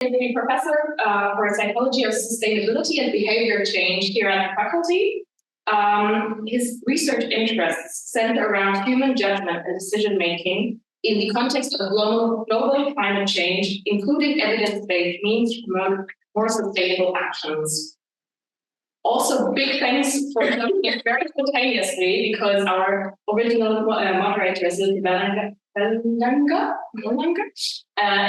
a professor for psychology of sustainability and behavior change here at the faculty. His research interests center around human judgment and decision-making in the context of global climate change, including evidence-based means to promote more sustainable actions. Also, big thanks for coming in very spontaneously, because our original moderator, Silke Belanga,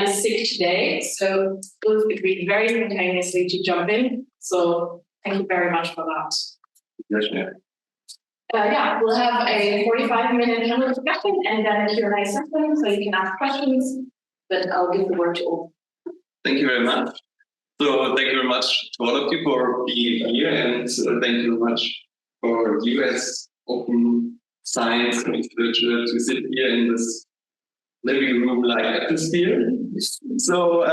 is sick today. So both agreed very spontaneously to jump in. So thank you very much for that. Yes, we'll have a 45-minute panel discussion and then a Q&A session, so you can ask questions, but I'll give the word to all. Thank you very much. So thank you very much to all of you for being here, and thank you very much for you as open science researcher to sit here in this living room-like atmosphere. So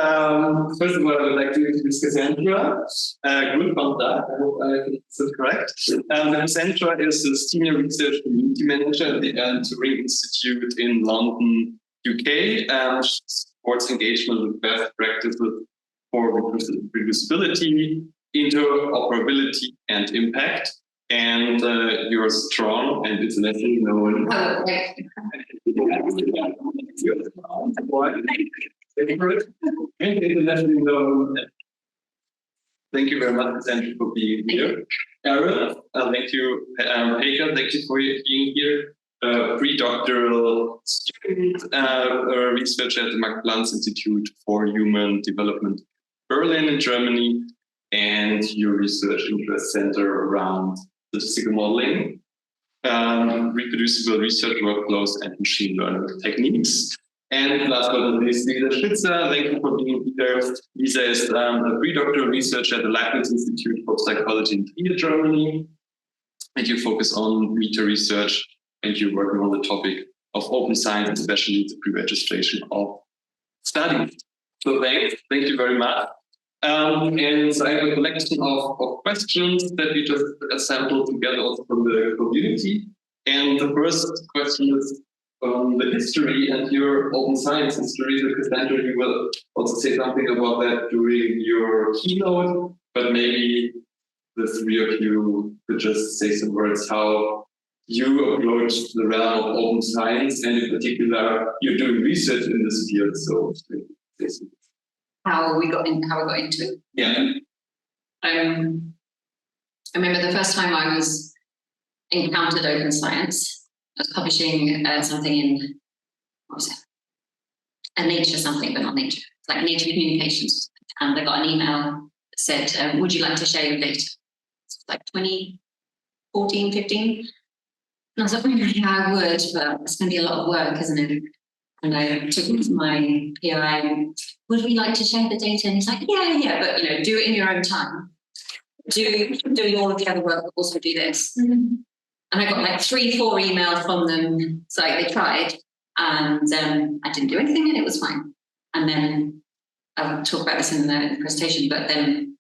first of all, I would like to introduce Cassandra. Good from that. I hope I think this is correct. Cassandra is a senior research community manager at the Turing Institute in London, UK. She supports engagement with best practices for reproducibility, interoperability, and impact. And you're strong and internationally known. Internationally known. Thank you very much, Cassandra, for being here. Aaron, thank you. Hager, thank you for being here. Pre-doctoral student, researcher at the Max-Planck Institute for Human Development, Berlin in Germany, and your research interests center around statistical modeling, reproducible research workflows, and machine learning techniques. And last but not least, Lisa Spitzer, thank you for being here. Lisa is a pre-doctoral researcher at the Leibniz Institute for Psychology in Trier, Germany, and you focus on meta research, and you're working on the topic of open science, especially the pre-registration of studies. So thank you very much. And so I have a collection of questions that we just assembled together also from the community. And the first question is on the history and your open science history. So Cassandra, you will also say something about that during your keynote, but maybe the three of you could just say some words how you approach the realm of open science, and in particular, you're doing research in this field. So how we got into it. Yeah. I remember the first time I encountered open science. I was publishing something in, what was it? A Nature something, but not Nature. It's like Nature Communications. And I got an email that said, would you like to share your data? It's like 2014, 15. And I was like, yeah, I would, but it's going to be a lot of work, isn't it? And I took it to my PI, would we like to share the data? And he's like, yeah, but do it in your own time. Doing all of the other work, but also do this. Mm-hmm. And I got like 3-4 emails from them. So they tried, and I didn't do anything, and it was fine. And then I'll talk about this in the presentation, but then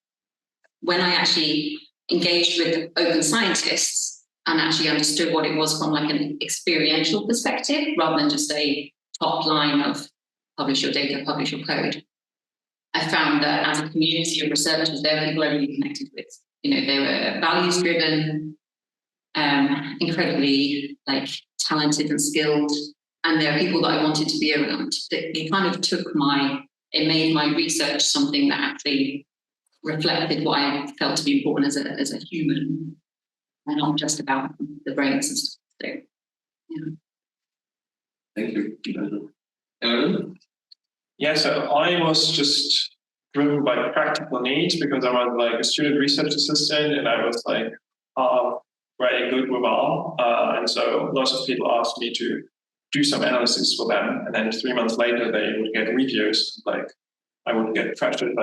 when I actually engaged with open scientists and actually understood what it was from like an experiential perspective, rather than just a top line of publish your data, publish your code, I found that as a community of researchers, they were people I really connected with. They were values driven, incredibly talented and skilled, and they're people that I wanted to be around. It kind of it made my research something that actually reflected what I felt to be important as a human, and not just about the brains and stuff. So, yeah. Thank you. Aaron? Yeah, so I was just driven by practical needs because I was like a student research assistant, and I was like very good with R. And so lots of people asked me to do some analysis for them. And then 3 months later, they would get reviews. I would get pressured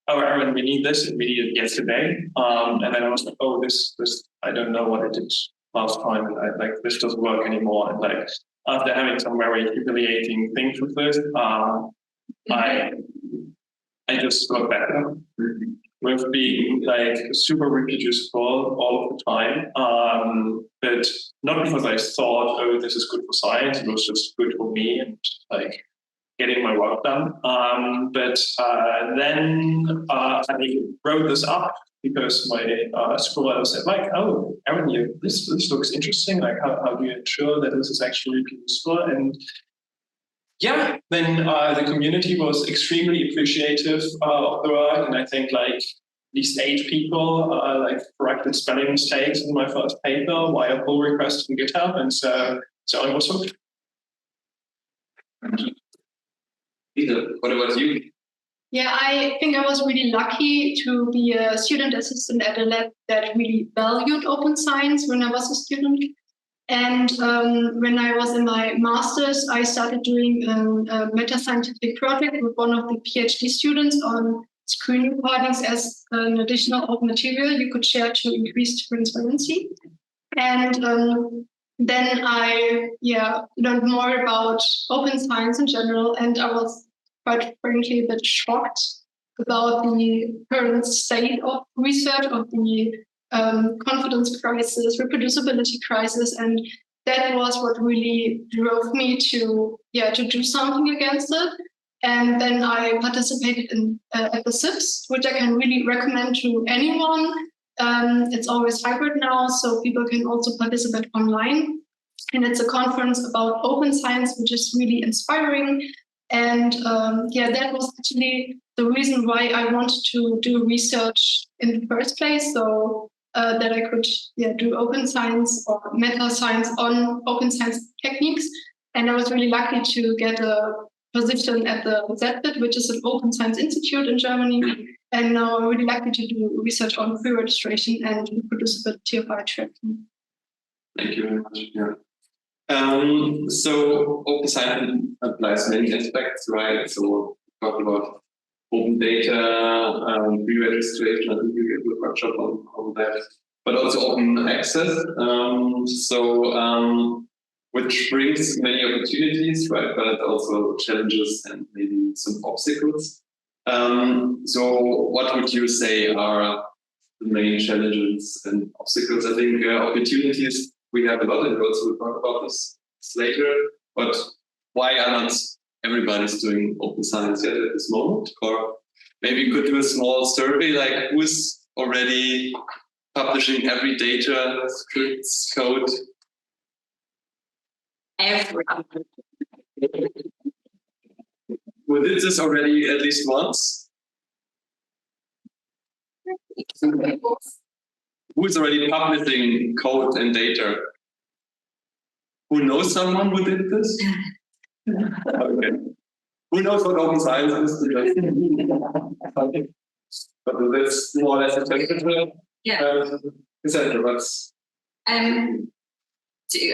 oh, Aaron, we need this, and we need it yesterday. And then I was like, oh, this, I don't know what I did last time. And this doesn't work anymore. And after having some very humiliating things with this, I just got better with being super reproducible all of the time. But not because I thought, oh, this is good for science. It was just good for me. And getting my work done. But then I wrote this up because my supervisor said, like, oh, Aaron, this looks interesting. Like, how do you ensure that this is actually useful? And yeah, then the community was extremely appreciative of the work, and I think like at least 8 people like corrected spelling mistakes in my first paper via pull request from GitHub, and so I was hooked. Peter, what about you? Yeah, I think I was really lucky to be a student assistant at a lab that really valued open science when I was a student. And when I was in my master's, I started doing a meta-scientific project with one of the PhD students on screen recordings as an additional open material you could share to increase transparency. And then I learned more about open science in general, and I was quite frankly a bit shocked about the current state of research, of the confidence crisis, reproducibility crisis, and that was what really drove me to do something against it. And then I participated in at the SIPS, which I can really recommend to anyone. It's always hybrid now, so people can also participate online. And it's a conference about open science, which is really inspiring. And that was actually the reason why I wanted to do research in the first place. So that I could do open science or meta science on open science techniques. And I was really lucky to get a position at the ZBIT, which is an open science institute in Germany. And now I'm really lucky to do research on pre-registration and reproducibility of our tracking. Thank you very much. Yeah. So open science applies many aspects, right? So talk about open data, pre-registration. I think you get a workshop on that, but also open access. Which brings many opportunities, right? But also challenges and maybe some obstacles. So what would you say are the main challenges and obstacles? I think opportunities, we have a lot, and we also will talk about this later. But why are not everybody's doing open science yet at this moment? Or maybe you could do a small survey, like who's already publishing every data, scripts, code? Everyone. We did this already at least once. Who's already publishing code and data? Who knows someone who did this? Okay. Who knows what open science is? Okay. But that's more or less a technical. Yeah. What's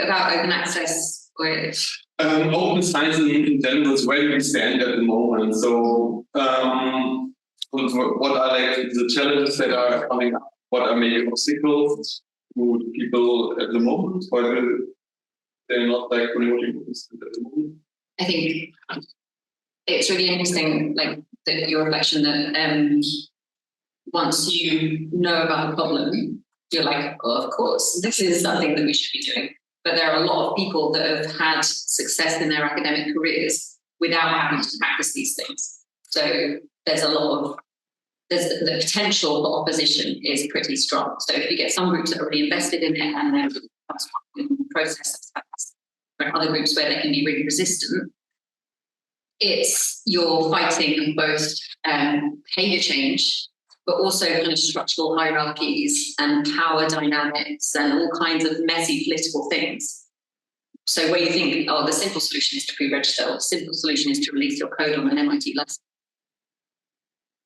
about open access. Open science in general is where do we stand at the moment? So, what are like the challenges that are coming up? What are maybe obstacles to people at the moment? Or they're not like promoting this at the moment? I think it's really interesting, like your reflection that once you know about the problem, you're like, oh, of course, this is something that we should be doing. But there are a lot of people that have had success in their academic careers without having to practice these things. So there's the potential for opposition is pretty strong. So if you get some groups that are really invested in it and then the process for other groups where they can be really resistant, you're fighting both behavior change, but also kind of structural hierarchies and power dynamics and all kinds of messy political things. So where you think, oh, the simple solution is to pre-register, or the simple solution is to release your code on an MIT license,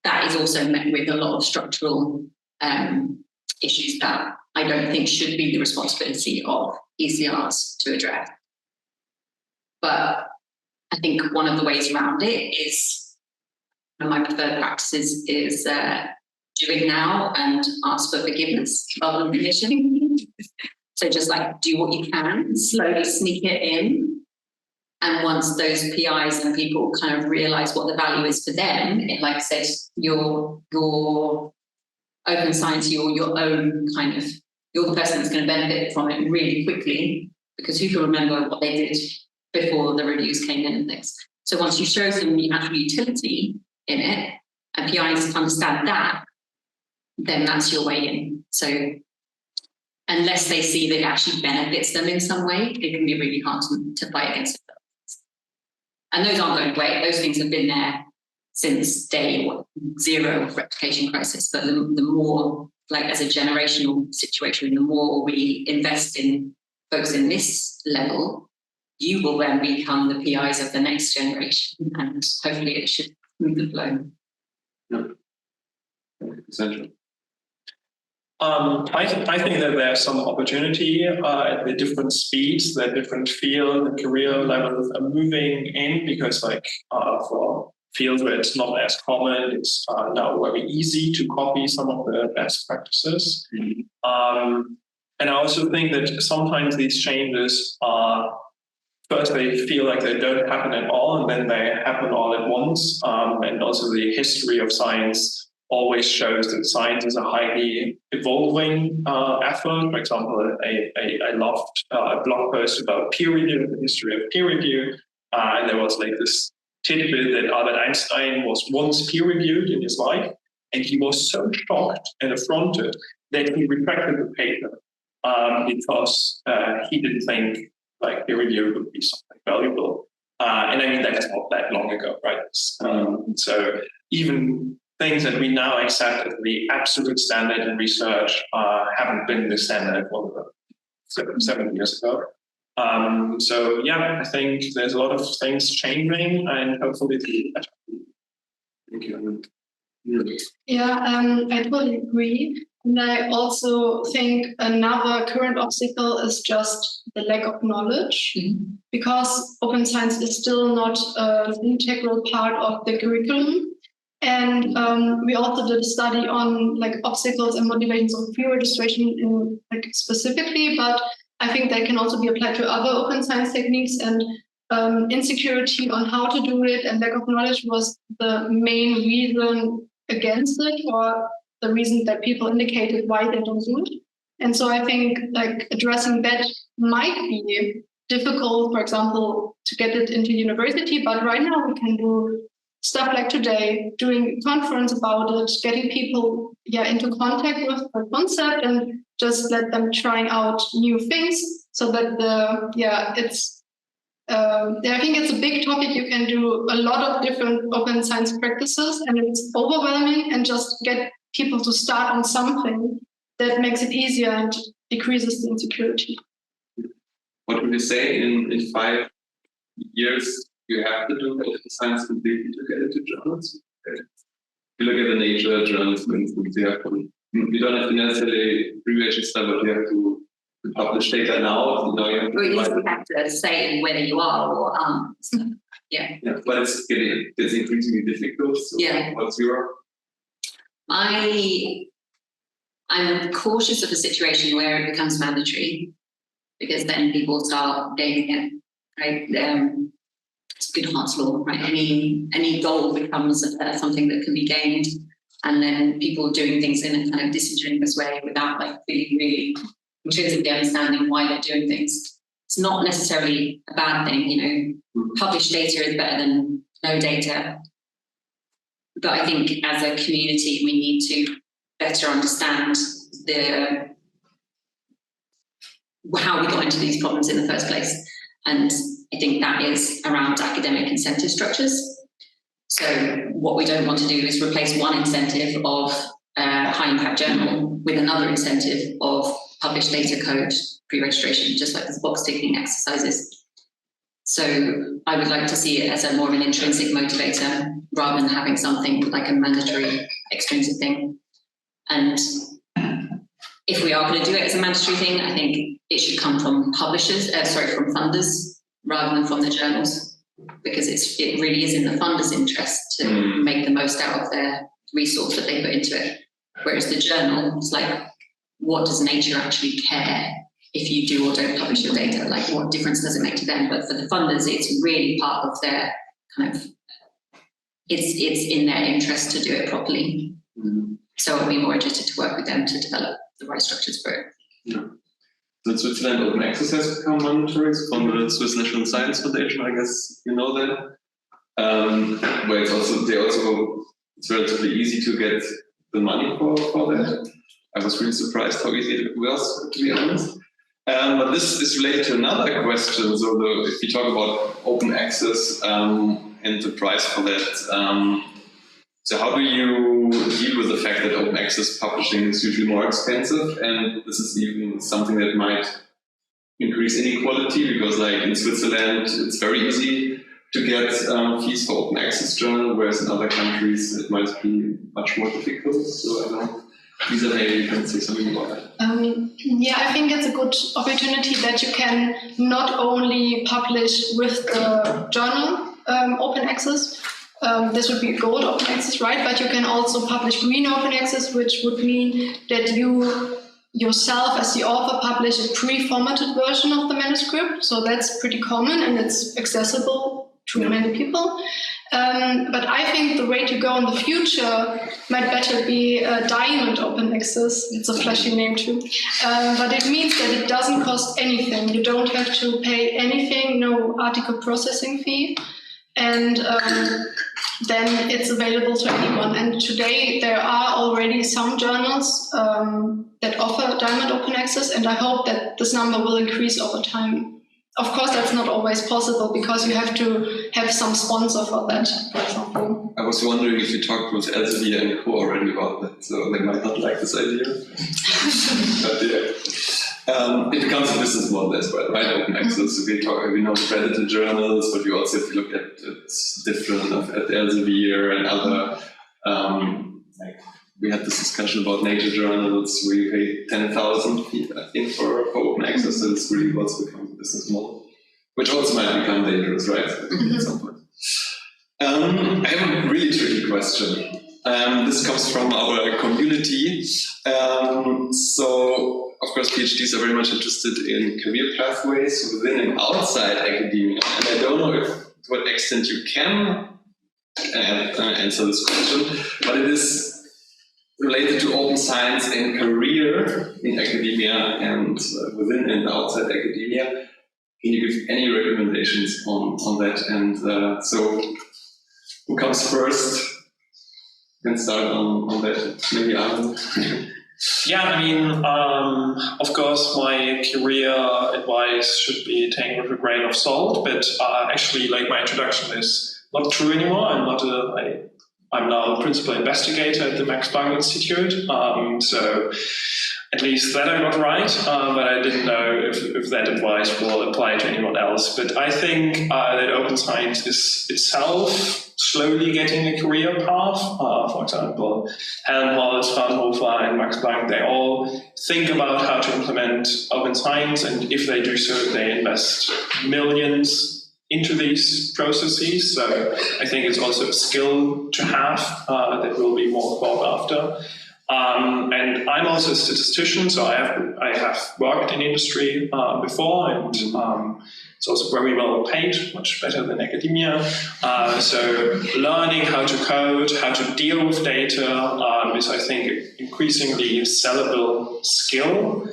that is also met with a lot of structural issues that I don't think should be the responsibility of ECRs to address. But I think one of the ways around it is, one of my preferred practices is do it now and ask for forgiveness rather than permission. So just like do what you can, slowly sneak it in. And once those PIs and people kind of realize what the value is for them, it like says your open science, your own kind of, you're the person that's going to benefit from it really quickly, because who can remember what they did before the reviews came in and things. So once you show them the actual utility in it, and PIs understand that, then that's your way in. So unless they see that it actually benefits them in some way, it can be really hard to fight against it. And those aren't going away. Those things have been there since day zero of replication crisis. But the more, like as a generational situation, the more we invest in folks in this level, you will then become the PIs of the next generation, and hopefully it should move the flow. Yeah. Essential. I think that there's some opportunity at the different speeds that different field and career levels are moving in, because for fields where it's not as common, it's now very easy to copy some of the best practices. And I also think that sometimes these changes are, first they feel like they don't happen at all, and then they happen all at once. And also the history of science always shows that science is a highly evolving effort. For example, I loved a blog post about peer review, the history of peer review. And there was like this tidbit that Albert Einstein was once peer reviewed in his life, and he was so shocked and affronted that he retracted the paper because he didn't think like peer review would be something valuable. And I mean, that's not that long ago, right? So even things that we now accept as the absolute standard in research haven't been the standard for 7 years ago. So yeah, I think there's a lot of things changing, and hopefully it'll be better. Thank you. Yeah, I totally agree. And I also think another current obstacle is just the lack of knowledge, because open science is still not an integral part of the curriculum. And we also did a study on like obstacles and motivations of pre-registration in like specifically, but I think that can also be applied to other open science techniques, and insecurity on how to do it and lack of knowledge was the main reason against it, or the reason that people indicated why they don't do it. And so I think like addressing that might be difficult, for example, to get it into university, but right now we can do stuff like today, doing a conference about it, getting people into contact with the concept and just let them trying out new things, so that I think it's a big topic. You can do a lot of different open science practices, and it's overwhelming, and just get people to start on something that makes it easier and decreases the insecurity. What would you say in 5 years you have to do open science completely to get into journals? If you look at the Nature journals, for instance, you don't have to necessarily pre-register, but you have to publish data now. You have to, you have to say whether you are or aren't. Yeah, but it's increasingly difficult. So what's your? I'm cautious of a situation where it becomes mandatory, because then people start gaming it, right? It's Goodhart's law, right? Any goal becomes something that can be gained, and then people doing things in a kind of disingenuous way without like really intrinsically understanding why they're doing things. It's not necessarily a bad thing, Published data is better than no data. But I think as a community, we need to better understand how we got into these problems in the first place. And I think that is around academic incentive structures. So what we don't want to do is replace one incentive of high impact journal with another incentive of published data code pre-registration, just like this box ticking exercises. So I would like to see it as a more of an intrinsic motivator rather than having something like a mandatory extrinsic thing. And if we are going to do it as a mandatory thing, I think it should come from publishers, from funders, rather than from the journals, because it really is in the funders' interest to make the most out of their resource that they put into it. Whereas the journal is like, what does Nature actually care if you do or don't publish your data? Like, what difference does it make to them? But for the funders, it's really part of their kind of, it's in their interest to do it properly. So I'd be more interested to work with them to develop the right structures for it. So in Switzerland, open access has become mandatory from the Swiss National Science Foundation, I guess you know that. where it's relatively easy to get the money for that. I was really surprised how easy it was, to be honest. But this is related to another question. So if we talk about open access and the price for that, so how do you deal with the fact that open access publishing is usually more expensive, and this is even something that might increase inequality, because like in Switzerland it's very easy to get fees for open access journal, whereas in other countries it might be much more difficult. So I don't know. Lisa, maybe you can say something about that. Yeah, I think it's a good opportunity that you can not only publish with the journal open access, this would be gold open access, right? But you can also publish green open access, which would mean that you yourself as the author publish a pre-formatted version of the manuscript. So that's pretty common and it's accessible to many people. But I think the way to go in the future might better be diamond open access. It's a flashy name too. But it means that it doesn't cost anything. You don't have to pay anything, no article processing fee. And then it's available to anyone. And today there are already some journals that offer diamond open access, and I hope that this number will increase over time. Of course, that's not always possible because you have to have some sponsor for that, for example. I was wondering if you talked with Elsevier and Co already about that, so they might not like this idea. But yeah, it becomes a business model as well, right? Open access. So we know credited journals, but we also have to look at it's different at Elsevier and other. Like we had this discussion about nature journals where you pay 10,000, I think, for open access. So it's really what's become a business model, which also might become dangerous, right? At some point. I have a really tricky question. This comes from our community. So, of course, PhDs are very much interested in career pathways within and outside academia. And I don't know to what extent you can answer this question, but it is related to open science and career in academia and within and outside academia. Can you give any recommendations on that? And so, who comes first? You can start on that. Maybe Aaron. Yeah, I mean, of course, my career advice should be taken with a grain of salt, but actually, like, my introduction is not true anymore. I'm now a principal investigator at the Max Planck Institute, so at least that I got right, but I didn't know if that advice will apply to anyone else. But I think that open science is itself slowly getting a career path. For example, Helmholtz, Fraunhofer, and Max Planck, they all think about how to implement open science, and if they do so, they invest millions into these processes. So I think it's also a skill to have that will be more sought after. And I'm also a statistician, so I have worked in industry before, and it's also very well paid, much better than academia. So learning how to code, how to deal with data is, I think, increasingly sellable skill,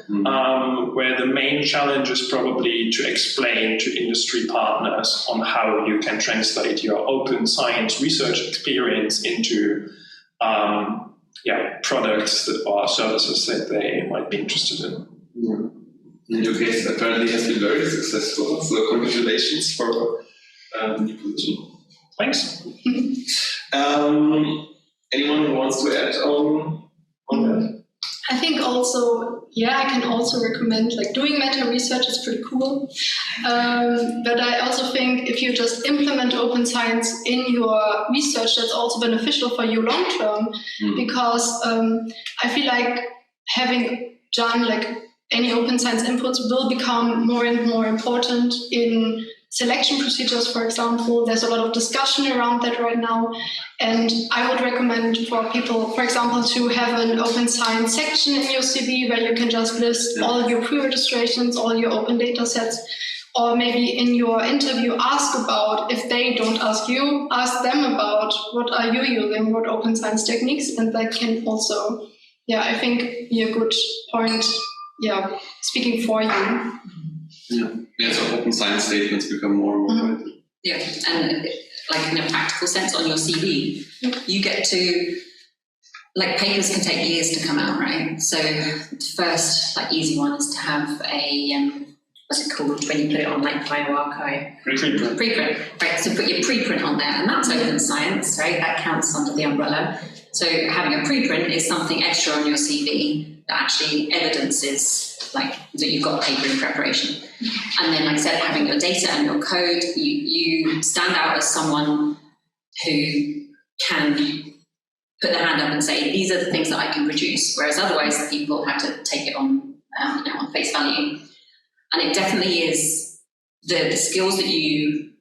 where the main challenge is probably to explain to industry partners on how you can translate your open science research experience into products or services that they might be interested in. In your case, apparently has been very successful, so congratulations for the new position. Thanks. Anyone who wants to add on that? I think also, I can also recommend, like, doing meta research is pretty cool. But I also think if you just implement open science in your research, that's also beneficial for you long term, because I feel like having done like any open science inputs will become more and more important in selection procedures, for example. There's a lot of discussion around that right now. And I would recommend for people, for example, to have an open science section in your CV where you can just list all your pre-registrations, all your open data sets, or maybe in your interview ask about, if they don't ask you, ask them about what are you using, what open science techniques, and that can also, I think, be a good point, speaking for you. So open science statements become more and more. Yeah, and like in a practical sense on your CV. You get to, like, papers can take years to come out, right? So the first like easy one is to have a what's it called when you put it on like bioarchive? Preprint. Right, so put your preprint on there, and that's open science, right? That counts under the umbrella. So having a preprint is something extra on your CV that actually evidences like that you've got paper in preparation. And then, like I said, having your data and your code, you stand out as someone who can put their hand up and say, these are the things that I can produce, whereas otherwise people have to take it on, on face value. And it definitely is the skills that you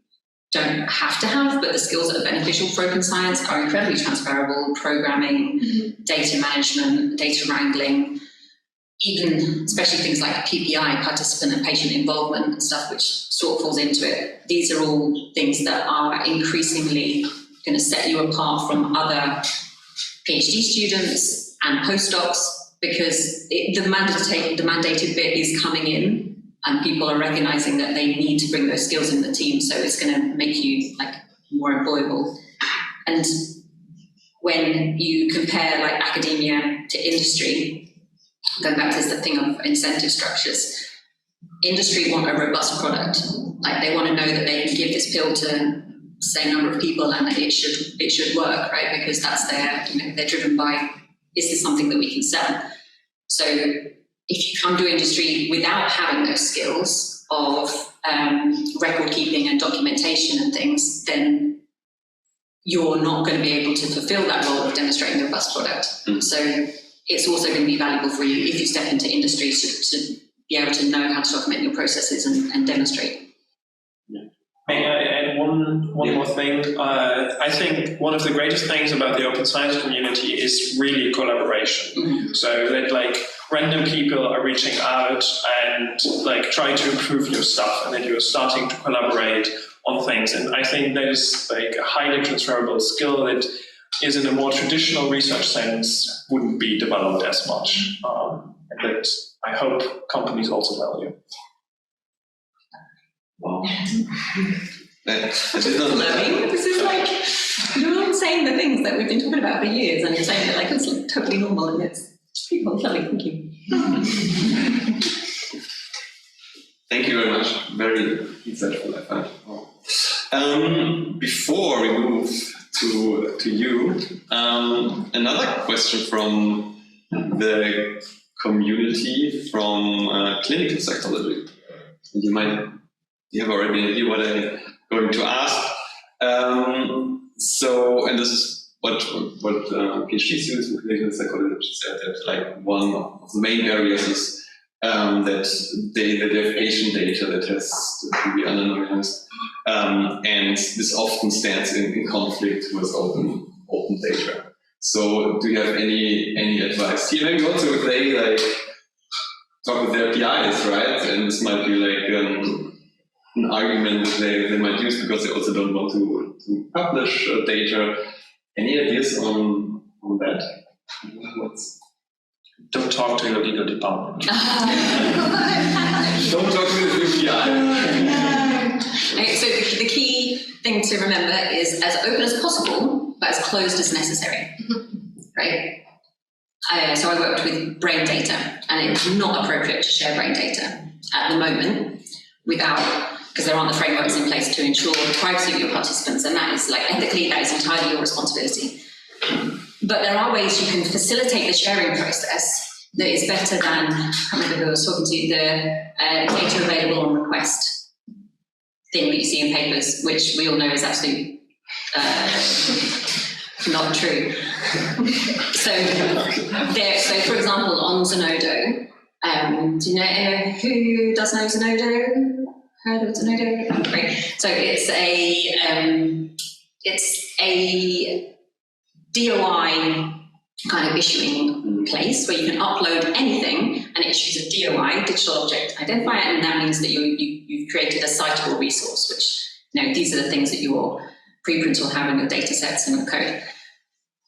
don't have to have, but the skills that are beneficial for open science are incredibly transferable. Programming, data management, data wrangling, even especially things like PPI, participant and patient involvement and stuff, which sort of falls into it. These are all things that are increasingly going to set you apart from other PhD students and postdocs, because the mandated bit is coming in, and people are recognizing that they need to bring those skills in the team. So it's going to make you like more employable. And when you compare like academia to industry, going back to the thing of incentive structures, industry want a robust product. Like they want to know that they can give this pill to the same number of people and that it should work, right? Because that's they're driven by, is this something that we can sell? So if you come to industry without having those skills of record keeping and documentation and things, then you're not going to be able to fulfill that role of demonstrating a robust product. So it's also going to be valuable for you if you step into industry to be able to know how to document your processes and demonstrate. May I add one more thing? I think one of the greatest things about the open science community is really collaboration. So that like random people are reaching out and like try to improve your stuff, and then you're starting to collaborate on things. And I think that is like a highly transferable skill that is in a more traditional research sense wouldn't be developed as much. And that I hope companies also value. Wow. This is like, you're all saying the things that we've been talking about for years, and you're saying that like it's like totally normal, and it's people lovely. Thank you. Thank you very much. Very insightful, I find. Before we move to you, another question from the community from clinical psychology. You have already an idea what I'm going to ask. And this is what PhD students in clinical psychology said, that like one of the main barriers is that they have patient data that has to be anonymized, and this often stands in conflict with open data. So do you have any advice here? Maybe also if they like talk with their PIs, right? And this might be like an argument that they might use because they also don't want to publish data. Any ideas on that? Don't talk to your legal department. Don't talk to the PI. Okay, so the key thing to remember is as open as possible, but as closed as necessary. Right? So I worked with brain data, and it's not appropriate to share brain data at the moment because there aren't the frameworks in place to ensure the privacy of your participants, and that is like ethically, that is entirely your responsibility. But there are ways you can facilitate the sharing process that is better than, I can't remember who I was talking to, the data available on request thing that you see in papers, which we all know is absolutely not true. So for example, on Zenodo, do you know who does know Zenodo? Heard of Zenodo? Great. So it's a DOI kind of issuing place where you can upload anything, and it issues a DOI, digital object identifier, and that means that you've created a citable resource, which these are the things that your preprints will have in your data sets and your code.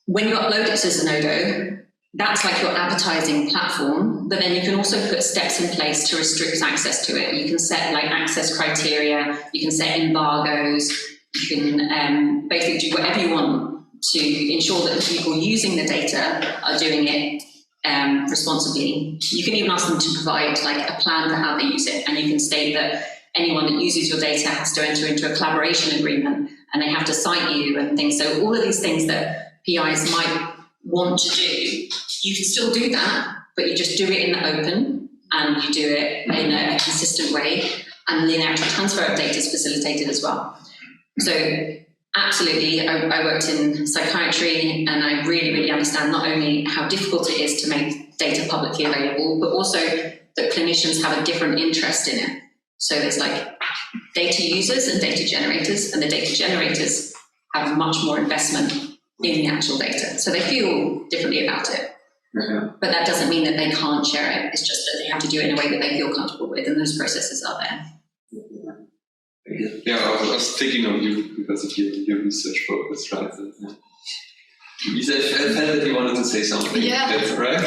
When you upload it to Zenodo, that's like your advertising platform, but then you can also put steps in place to restrict access to it. You can set like access criteria, you can set embargoes, You can basically do whatever you want to ensure that the people using the data are doing it responsibly. You can even ask them to provide like a plan for how they use it, and you can state that anyone that uses your data has to enter into a collaboration agreement and they have to cite you and things. So all of these things that PIs might want to do, you can still do that, but you just do it in the open and you do it in a consistent way, and the actual transfer of data is facilitated as well. So absolutely, I worked in psychiatry, and I really, really understand not only how difficult it is to make data publicly available, but also that clinicians have a different interest in it. So there's like data users and data generators, and the data generators have much more investment in the actual data. So they feel differently about it. But that doesn't mean that they can't share it. It's just that they have to do it in a way that they feel comfortable with, and those processes are there. Yeah, I was thinking of you because of your research focus, right? Lisa, I felt that you wanted to say something. Yeah. That's right.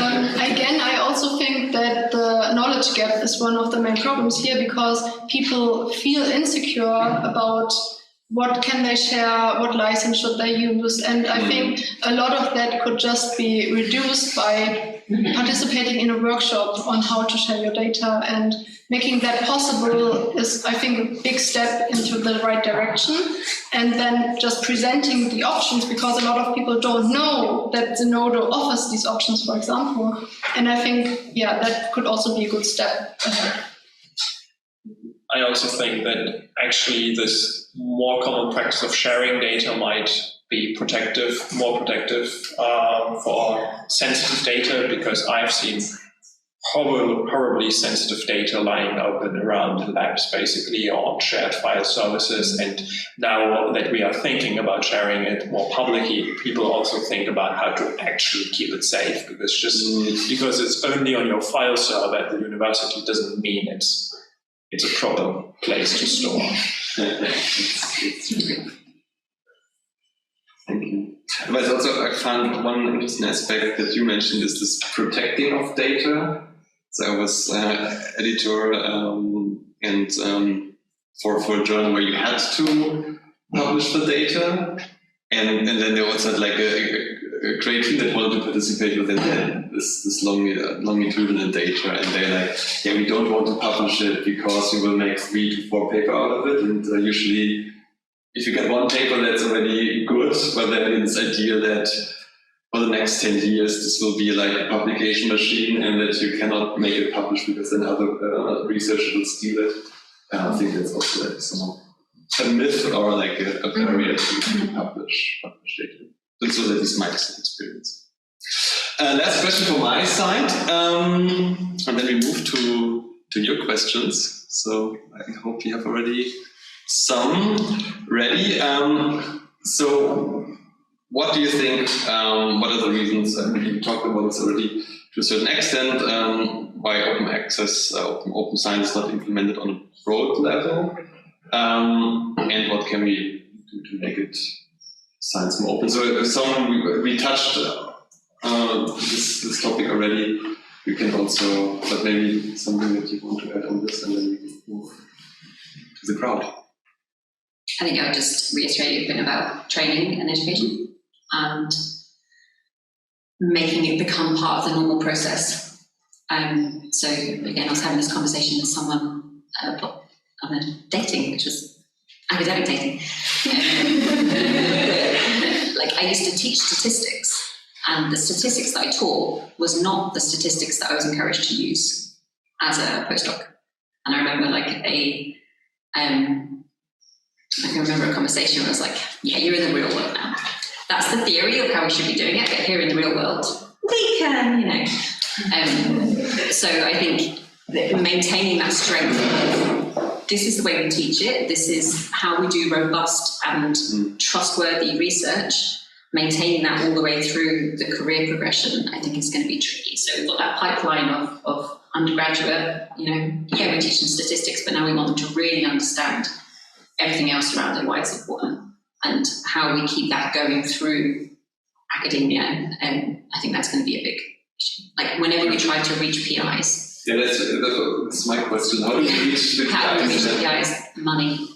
Again, I also think that the knowledge gap is one of the main problems here, because people feel insecure about what can they share, what license should they use, and I think a lot of that could just be reduced by participating in a workshop on how to share your data, and making that possible is, I think, a big step into the right direction. And then just presenting the options, because a lot of people don't know that Zenodo offers these options, for example. And I think, yeah, that could also be a good step ahead. I also think that actually this more common practice of sharing data might be more protective for sensitive data, because I've seen horribly sensitive data lying open around the labs, basically on shared file services. And now that we are thinking about sharing it more publicly, people also think about how to actually keep it safe, because just because it's only on your file server at the university doesn't mean it's a proper place to store. Thank you. But also, I found one interesting aspect that you mentioned is this protecting of data. So I was editor and for a journal where you had to publish the data, and then there was like a great team that wanted to participate within this longitudinal data, and they're like, yeah, we don't want to publish it because we will make 3 to 4 papers out of it, and usually if you get one paper, that's already good, but then this idea that for the next 10 years this will be like a publication machine, and that you cannot make it publish because then other researchers will steal it. I think that's also a myth, or like a barrier to publish data. So that is my experience. Last question from my side, and then we move to your questions. So I hope you have already some ready. So what do you think, what are the reasons, you talked about this already to a certain extent, why open access, open science is not implemented on a broad level, and what can we do to make it science more open? So we touched this topic already. We can also, but maybe something that you want to add on this, and then we can move to the crowd. I think I would just reiterate your point about training and education and making it become part of the normal process. So again, I was having this conversation with someone on dating, which was academic dating. Like, I used to teach statistics, and the statistics that I taught was not the statistics that I was encouraged to use as a postdoc. And I remember I can remember a conversation where I was like, yeah, you're in the real world now. That's the theory of how we should be doing it, but here in the real world, we can, so I think that maintaining that strength of, this is the way we teach it, this is how we do robust and trustworthy research, maintaining that all the way through the career progression, I think is going to be tricky. So we've got that pipeline of undergraduate, we're teaching statistics, but now we want them to really understand everything else around it, why it's important, and how we keep that going through academia. And I think that's going to be a big issue. Like, whenever we try to reach PIs. Yeah, that's my question. How do you reach the PIs? How do we reach the PIs? Money.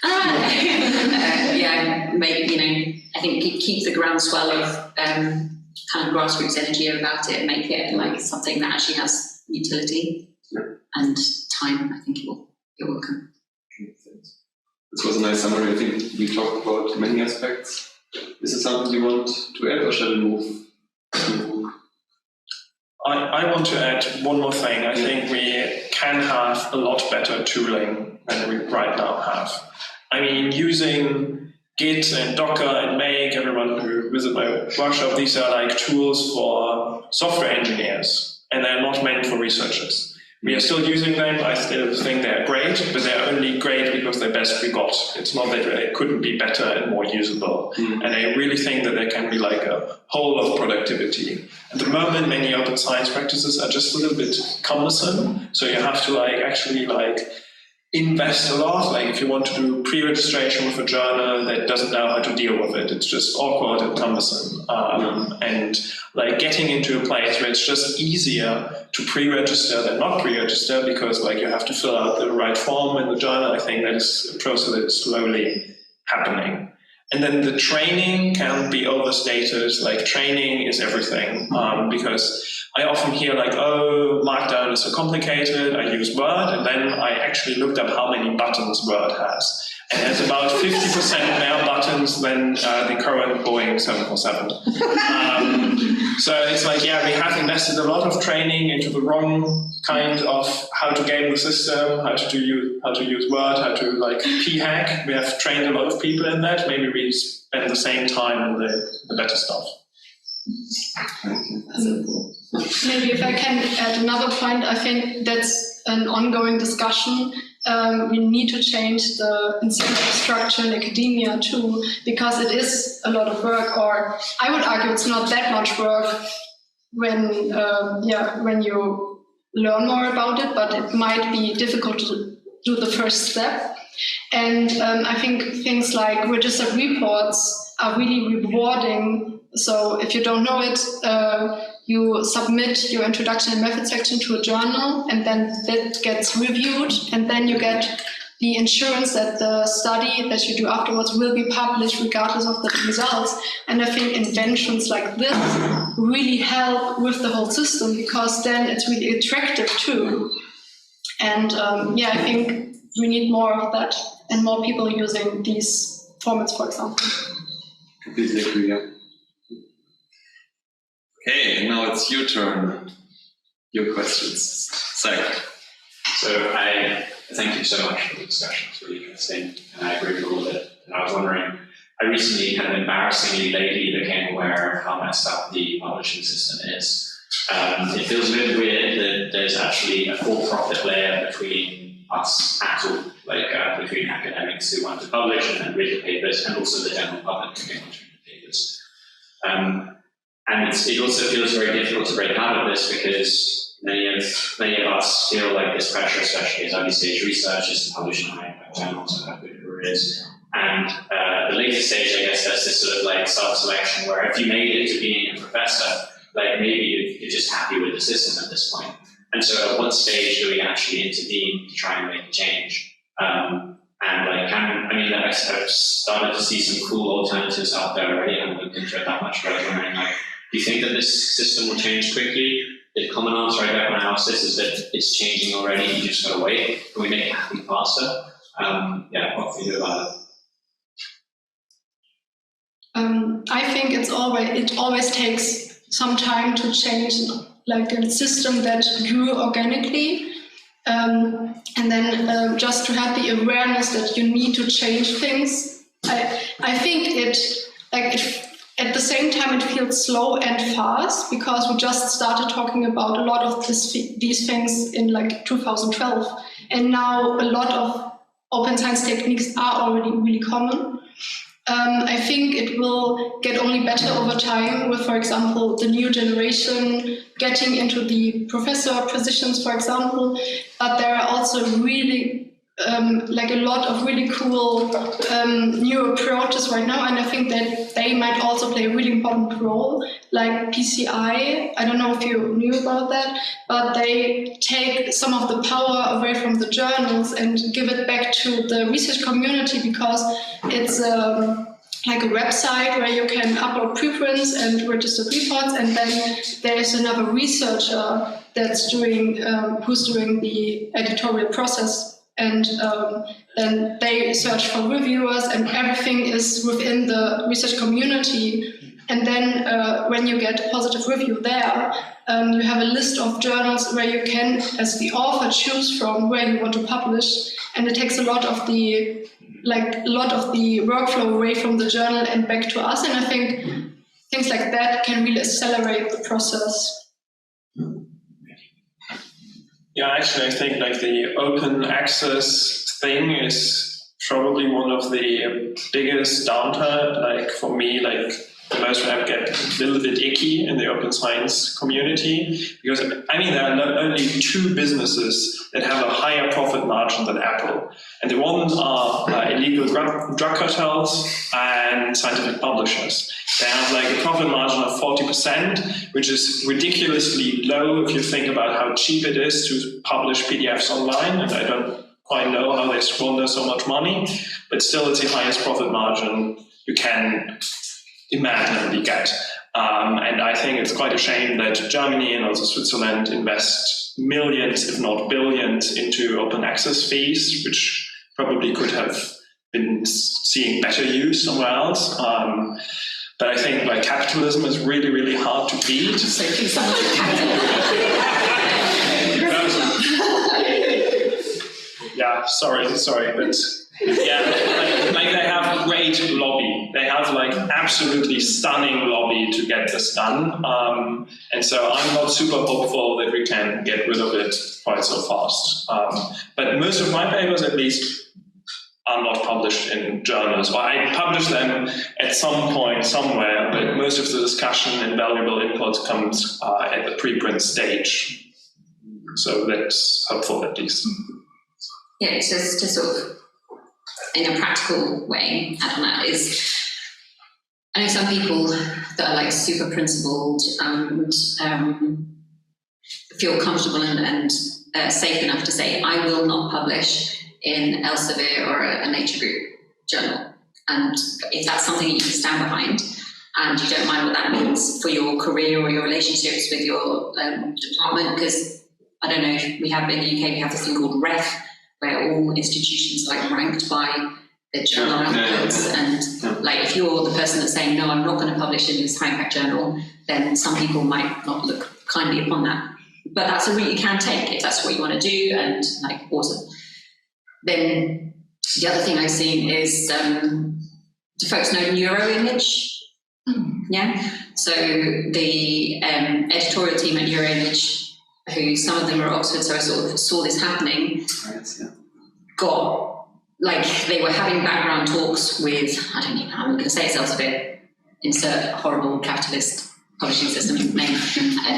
Yeah, maybe, I think keep the groundswell of kind of grassroots energy about it and make it like something that actually has utility and time. I think you're welcome. This was a nice summary. I think we talked about many aspects. Is there something you want to add, or shall we move to? I want to add one more thing. I think we can have a lot better tooling than we right now have. I mean, using Git and Docker and Make, everyone who visit my workshop, these are like tools for software engineers, and they're not meant for researchers. We are still using them. I still think they're great, but they're only great because they're best we got. It's not that they couldn't be better and more usable. And I really think that there can be like a whole of productivity. At the moment, many open science practices are just a little bit cumbersome. So you have to like actually like invest a lot. Like if you want to do pre-registration with a journal that doesn't know how to deal with it, it's just awkward and cumbersome. And like getting into a place where it's just easier to pre-register than not pre-register, because like you have to fill out the right form in the journal. I think that is a process that is slowly happening. And then the training can be overstated. Like training is everything, because I often hear like, oh, Markdown is so complicated, I use Word, and then I actually looked up how many buttons Word has. And it has about 50% more buttons than the current Boeing 747. So it's like, yeah, we have invested a lot of training into the wrong kind of how to game the system, how to use Word, how to like p-hack. We have trained a lot of people in that. Maybe we spend the same time in the better stuff. Maybe if I can add another point, I think that's an ongoing discussion. We need to change the incentive structure in academia too, because it is a lot of work, or I would argue it's not that much work when you learn more about it, but it might be difficult to do the first step. And I think things like registered reports are really rewarding. So if you don't know it, you submit your introduction and method section to a journal, and then that gets reviewed, and then you get the insurance that the study that you do afterwards will be published regardless of the results. And I think inventions like this really help with the whole system, because then it's really attractive too. And I think we need more of that and more people using these formats, for example. Completely agree, yeah. Okay, now it's your turn. Your questions. Zach. So I thank you so much for the discussion. It's really interesting, and I agree with all of it. And I was wondering, I recently kind of embarrassingly lately became aware of how messed up the publishing system is. It feels a bit weird that there's actually a for-profit layer between us between academics who want to publish and read the papers, and also the general public who want to read the papers. And it also feels very difficult to break out of this, because many of us feel like this pressure, especially as early stage researchers, to publish in high-impact journals and have good careers. And the later stage, I guess, there's this sort of like self-selection where if you made it to being a professor, like maybe you're just happy with the system at this point. And so at what stage do we actually intervene to try and make a change? I've started to see some cool alternatives out there already. I haven't looked into it that much, but I was wondering, like, do you think that this system will change quickly? The common answer I get when I ask this is that it's changing already, you just gotta wait. Can we make it happen faster? What can we do about it? I think it always takes some time to change like a system that grew organically. And then just to have the awareness that you need to change things. I think at the same time it feels slow and fast, because we just started talking about a lot of these things in like 2012, and now a lot of open science techniques are already really common. I think it will get only better over time with, for example, the new generation getting into the professor positions, for example. But there are also really like a lot of really cool new approaches right now, and I think that they might also play a really important role, like PCI. I don't know if you knew about that, but they take some of the power away from the journals and give it back to the research community, because it's like a website where you can upload preprints and register reports, and then there's another researcher that's doing who's doing the editorial process. And then they search for reviewers, and everything is within the research community. And then when you get a positive review there, you have a list of journals where you can, as the author, choose from where you want to publish. And it takes a lot of the workflow away from the journal and back to us. And I think things like that can really accelerate the process. Yeah, actually, I think like the open access thing is probably one of the biggest downside. Like for me, like the most I get a little bit icky in the open science community, because I mean there are not only two businesses that have a higher profit margin than Apple, and the ones are illegal drug cartels and scientific publishers. They have like a profit margin of 40%, which is ridiculously low if you think about how cheap it is to publish PDFs online. And I don't quite know how they squander so much money, but still it's the highest profit margin you can imaginably get. And I think it's quite a shame that Germany and also Switzerland invest millions, if not billions, into open access fees, which probably could have been seeing better use somewhere else. But I think like capitalism is really, really hard to beat. So please, someone Yeah, sorry, but yeah, like they have great lobby. They have like absolutely stunning lobby to get this done. And so I'm not super hopeful that we can get rid of it quite so fast. But most of my papers, at least, are not published in journals. Well, I publish them at some point somewhere, but most of the discussion and valuable input comes at the preprint stage. So that's helpful at least. Yeah, it's just to sort of, in a practical way, add on that is, I know some people that are like super principled and feel comfortable and safe enough to say, I will not publish in Elsevier or a Nature Group journal. And if that's something that you can stand behind and you don't mind what that means for your career or your relationships with your department, because I don't know, we have in the UK, we have this thing called REF, where all institutions are like ranked by the journal outputs. And like if you're the person that's saying, no, I'm not going to publish in this high impact journal, then some people might not look kindly upon that. But that's a route you can take if that's what you want to do, and like awesome. Then the other thing I've seen is, do folks know neuroimage? Yeah. So the editorial team at neuroimage, who some of them are at Oxford, so I sort of saw this happening, got, like, they were having background talks with, I don't even know, I'm going to say it's Elsevier, insert horrible capitalist publishing system name,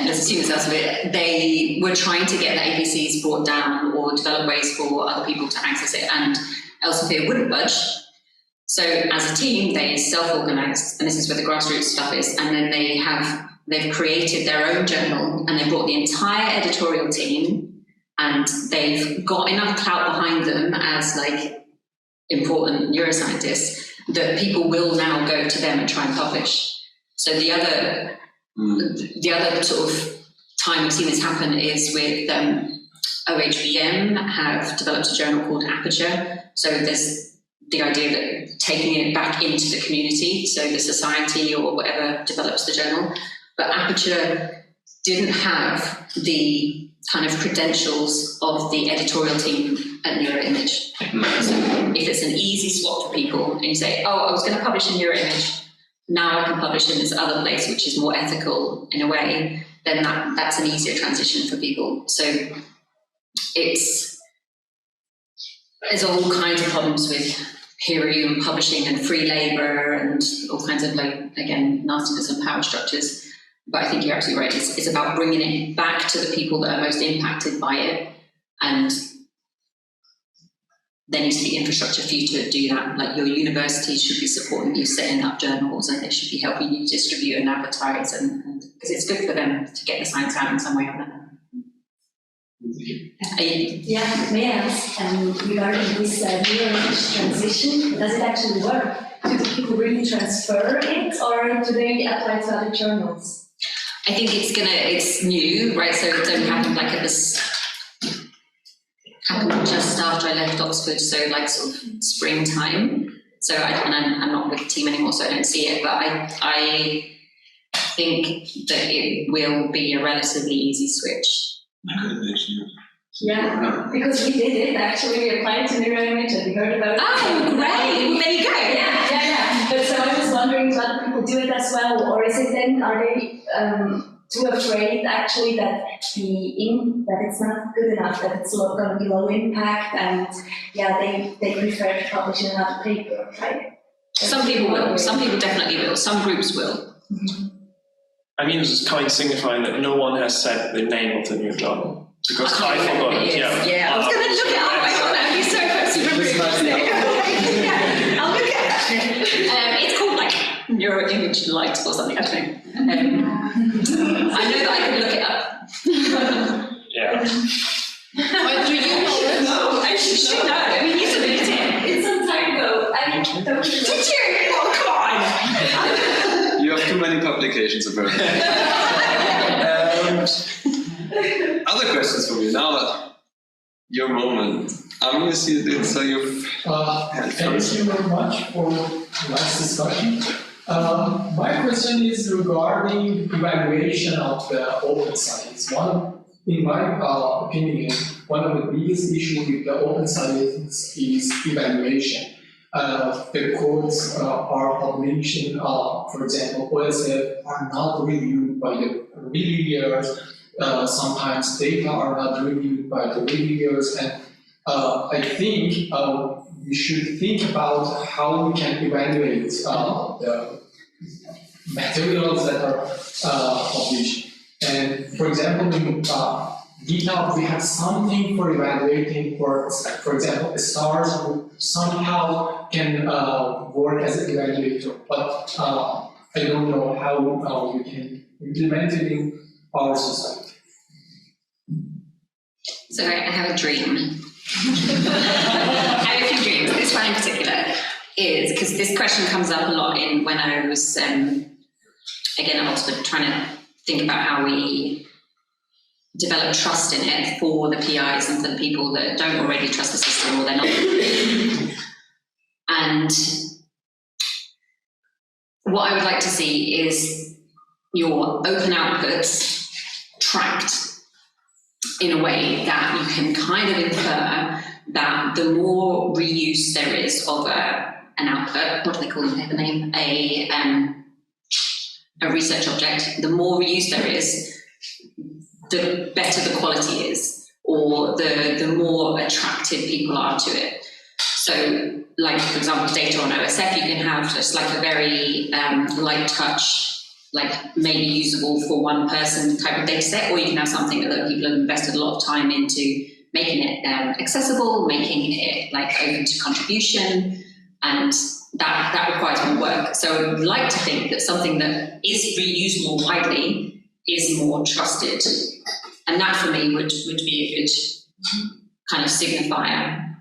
let's assume it's Elsevier. They were trying to get the APCs brought down or develop ways for other people to access it, and Elsevier wouldn't budge. So as a team, they self-organized, and this is where the grassroots stuff is, and then they've created their own journal, and they brought the entire editorial team, and they've got enough clout behind them as like important neuroscientists that people will now go to them and try and publish. So the other sort of time we've seen this happen is with OHBM have developed a journal called Aperture. So there's the idea that taking it back into the community, so the society or whatever develops the journal. But Aperture didn't have the kind of credentials of the editorial team at Neuroimage. So if it's an easy swap for people and you say, oh, I was going to publish in Neuroimage, now I can publish in this other place, which is more ethical in a way, then that's an easier transition for people. So there's all kinds of problems with peer review and publishing and free labor and all kinds of, like, again, nastiness and power structures. But I think you're absolutely right. It's about bringing it back to the people that are most impacted by it. And there needs to be infrastructure for you to do that. Like your university should be supporting you setting up journals, and they should be helping you distribute and advertise, and because it's good for them to get the science out in some way or another. Yeah, may I ask, regarding this new language transition, does it actually work? Do the people really transfer it, or do they apply to other journals? I think it's new, right? So it only happened like happened just after I left Oxford, so like sort of springtime. So I'm not with the team anymore, so I don't see it, but I think that it will be a relatively easy switch. Yeah, because we did it actually. We applied to neuroimage and we heard about it. Oh, great! Well, there you go. Yeah. But so I was wondering, do other people do it as well, or is it then, are they too afraid actually that that it's not good enough, that it's going to be low impact, and they prefer to publish in another paper, right? Some people will. Some people definitely will. Some groups will. Mm-hmm. I mean, it's kind of signifying that no one has said the name of the new journal, because I forgot it. Yeah, I was going to look it up. I thought that would be so impressive. I'll look it up. It's called like Neuroimage Light or something. I don't know. I know that I can look it up. Yeah. But do you know? No, I should know. I mean, you submitted it. It's some time ago. I mean, Did you? Oh, come on. You have too many publications apparently. Other questions for me now. Your moment. I mean, you see it, so you've. Thank you very much for the nice discussion. My question is regarding evaluation of the open science. In my opinion, one of the biggest issues with the open science is evaluation. The codes are publishing, for example, OSF are not reviewed by the reviewers. Sometimes data are not reviewed by the reviewers, and I think we should think about how we can evaluate the materials that are published. And for example, in GitHub, we have something for evaluating, for example, stars who somehow can work as an evaluator, but I don't know how we can implement it in our society. So I have a dream. I have a few dreams. This one in particular is because this question comes up a lot when I was again at Oxford trying to think about how we develop trust in it for the PIs and for the people that don't already trust the system, or they're not. And what I would like to see is your open outputs tracked in a way that you can kind of infer that the more reuse there is of an output, what do they call the paper name? A research object, the more reuse there is, the better the quality is, or the more attractive people are to it. So, like, for example, data on OSF, you can have just like a very light touch, like maybe usable for one person type of data set, or you can have something that people have invested a lot of time into making it accessible, making it like open to contribution, and that requires more work. So I'd like to think that something that is reused more widely is more trusted. And that for me would be a good kind of signifier.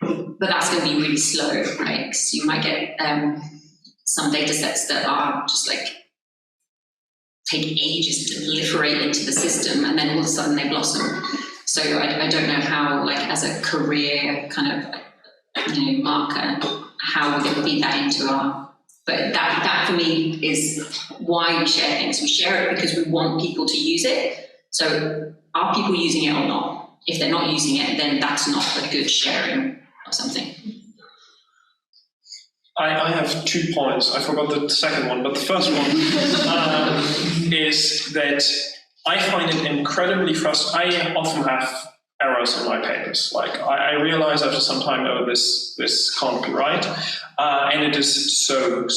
But that's going to be really slow, right? Because you might get some data sets that are just like take ages to proliferate into the system, and then all of a sudden they blossom. So I don't know how, like as a career kind of marker, how we're going to feed that into our. But that for me is why we share things. We share it because we want people to use it. So are people using it or not? If they're not using it, then that's not a good sharing of something. I have 2 points. I forgot the second one, but the first one is that I find it incredibly frustrating. I often have errors in my papers. Like I realize after some time, oh, this can't be right, and it is so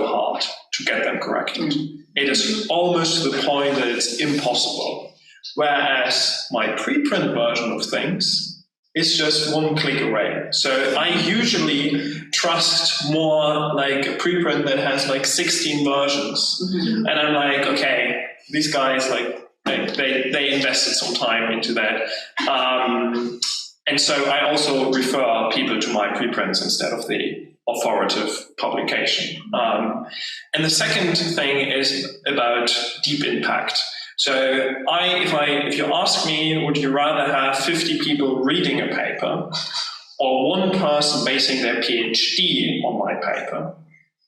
hard to get them corrected. It is almost to the point that it's impossible. Whereas my preprint version of things is just one click away. So I usually trust more like a preprint that has like 16 versions. And I'm like, okay, these guys they invested some time into that. And so I also refer people to my preprints instead of the authoritative publication. And the second thing is about deep impact. So if you ask me, would you rather have 50 people reading a paper or one person basing their PhD on my paper?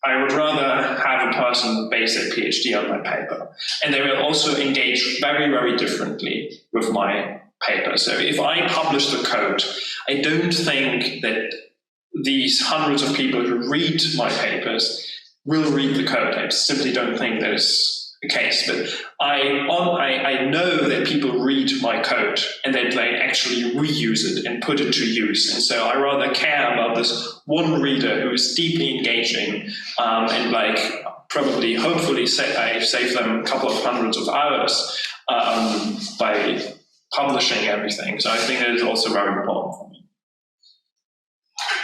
I would rather have a person base their PhD on my paper. And they will also engage very, very differently with my paper. So if I publish the code, I don't think that these hundreds of people who read my papers will read the code. I simply don't think that is the case. But I know that people read my code and that they actually reuse it and put it to use. And so I rather care about this one reader who is deeply engaging and like probably, hopefully, I save them a couple of hundreds of hours by publishing everything. So I think that is also very important for me.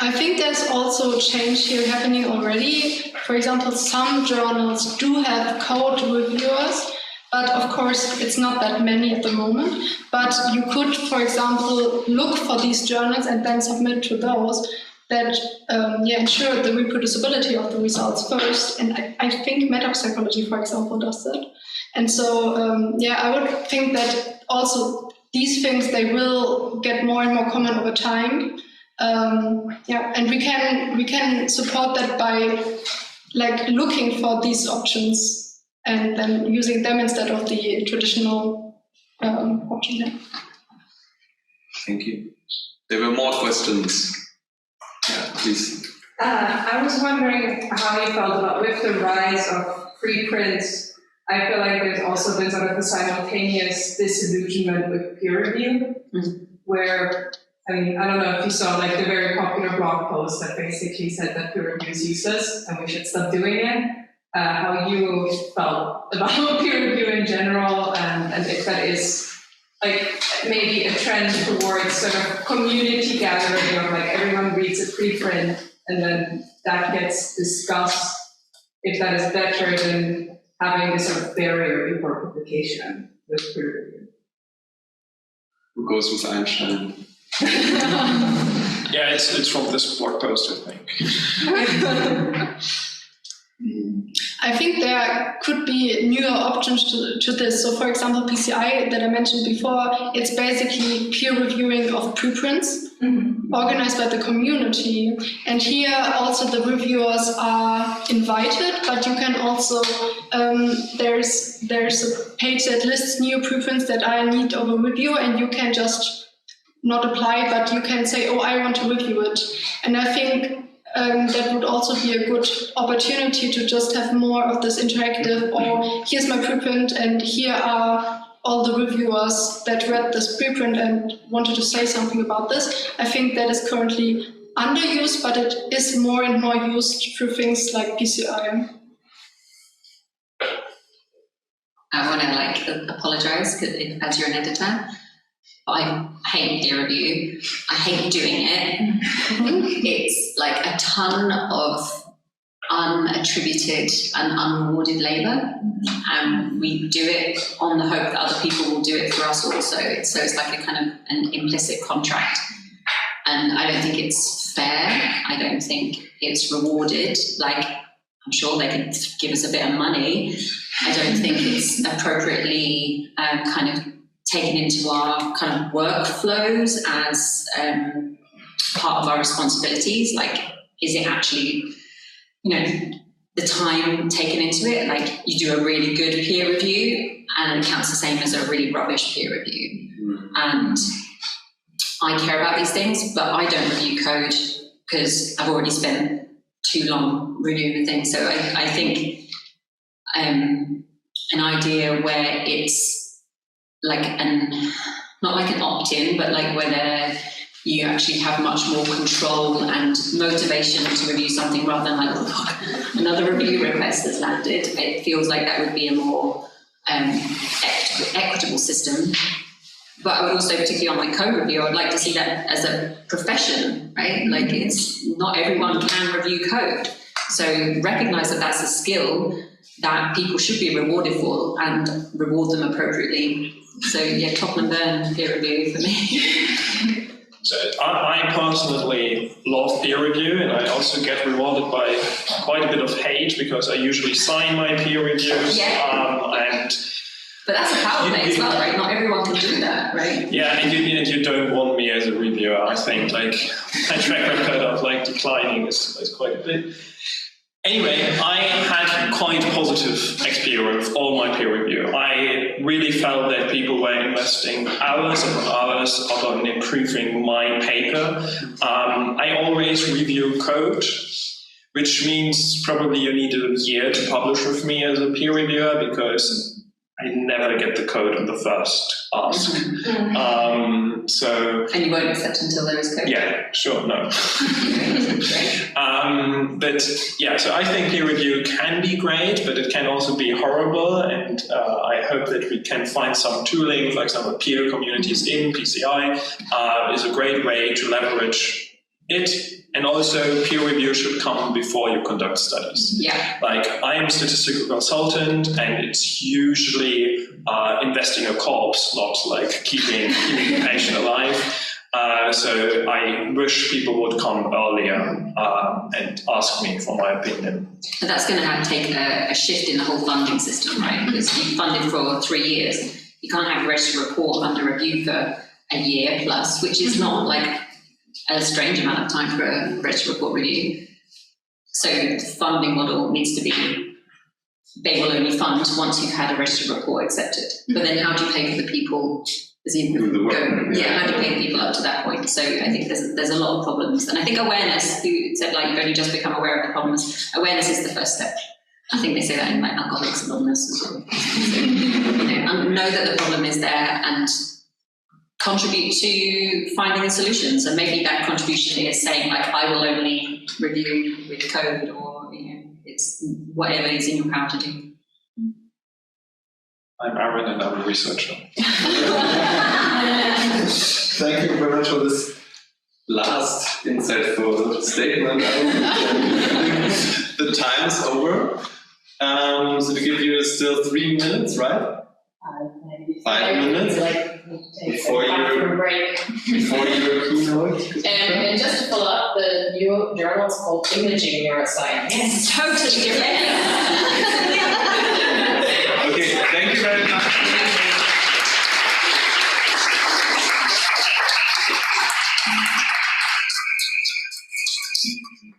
I think there's also change here happening already. For example, some journals do have code reviewers, but of course it's not that many at the moment. But you could, for example, look for these journals and then submit to those that ensure the reproducibility of the results first. And I think metapsychology, for example, does that. And so, I would think that also these things, they will get more and more common over time. And we can support that by like looking for these options and then using them instead of the traditional option. Yeah. Thank you. There were more questions. Yeah, please. I was wondering how you felt about with the rise of preprints. I feel like there's also been sort of a simultaneous disillusionment with peer review, where, I mean, I don't know if you saw like the very popular blog post that basically said that peer review is useless and we should stop doing it. How you felt about peer review in general, and if that is like maybe a trend towards sort of community gathering, or like everyone reads a preprint and then that gets discussed, if that is better than having this sort of barrier before publication with peer review. Who goes with Einstein? Yeah, it's from this blog post, I think. I think there could be newer options to this. So for example, PCI that I mentioned before, it's basically peer reviewing of preprints organized by the community. And here also the reviewers are invited, but you can also, there's a page that lists new preprints that are in need of a review, and you can just not apply, but you can say, oh, I want to review it. And I think that would also be a good opportunity to just have more of this interactive, or here's my preprint and here are all the reviewers that read this preprint and wanted to say something about this. I think that is currently underused, but it is more and more used through things like PCI. I want to apologize as you're an editor. I hate peer review. I hate doing it. It's like a ton of unattributed and unrewarded labour. And we do it on the hope that other people will do it for us also. So it's like a kind of an implicit contract. And I don't think it's fair. I don't think it's rewarded. Like, I'm sure they could give us a bit of money. I don't think it's appropriately kind of taken into our kind of workflows as part of our responsibilities. Like, is it actually, the time taken into it? Like, you do a really good peer review and it counts the same as a really rubbish peer review. And I care about these things, but I don't review code because I've already spent too long reviewing the thing. So I think an idea where it's like not like an opt-in, but like where you actually have much more control and motivation to review something rather than like, oh, fuck, another review request has landed. It feels like that would be a more equitable system. but I would also, particularly on my code review, I would like to see that as a profession, right? Like it's not everyone can review code. So recognize that that's a skill that people should be rewarded for and reward them appropriately. So yeah, top and burn peer review for me. So I personally love peer review, and I also get rewarded by quite a bit of hate because I usually sign my peer reviews. But that's a power play as well, right? Not everyone can do that, right? Yeah, and you don't want me as a reviewer. I think like my track record of like declining is quite a bit. Anyway, I had quite positive experience with all my peer review. I really felt that people were investing hours upon hours on improving my paper. I always review code, which means probably you need a year to publish with me as a peer reviewer because I never get the code on the first ask. And you won't accept until there is code? Yeah, sure, no. But yeah, so I think peer review can be great, but it can also be horrible. And I hope that we can find some tooling, for example, peer communities in PCI is a great way to leverage it. And also peer review should come before you conduct studies. Yeah. Like I am a statistical consultant and it's usually investing a corpse, not like keeping the patient alive. So I wish people would come earlier and ask me for my opinion. But that's going to take a shift in the whole funding system, right? Because you funded for 3 years. You can't have a registered report under review for a year plus, which is not like a strange amount of time for a registered report review. So the funding model needs to be, they will only fund once you've had a registered report accepted. But then how do you pay for the people as you go? Yeah, how do you pay the people up to that point? So I think there's a lot of problems. And I think awareness, who said like you've only just become aware of the problems, awareness is the first step. I think they say that in like Alcoholics Anonymous as well. So, know that the problem is there and contribute to finding the solutions. And maybe that contribution is saying like, I will only review with code, or it's whatever is in your power to do. I'm Aaron and I'm a researcher. Thank you very much for this last insightful statement. The time is over. So we give you still 3 minutes, right? 5 minutes before your keynote. And just to follow up, the new journal is called Imaging Neuroscience. Yes, totally different.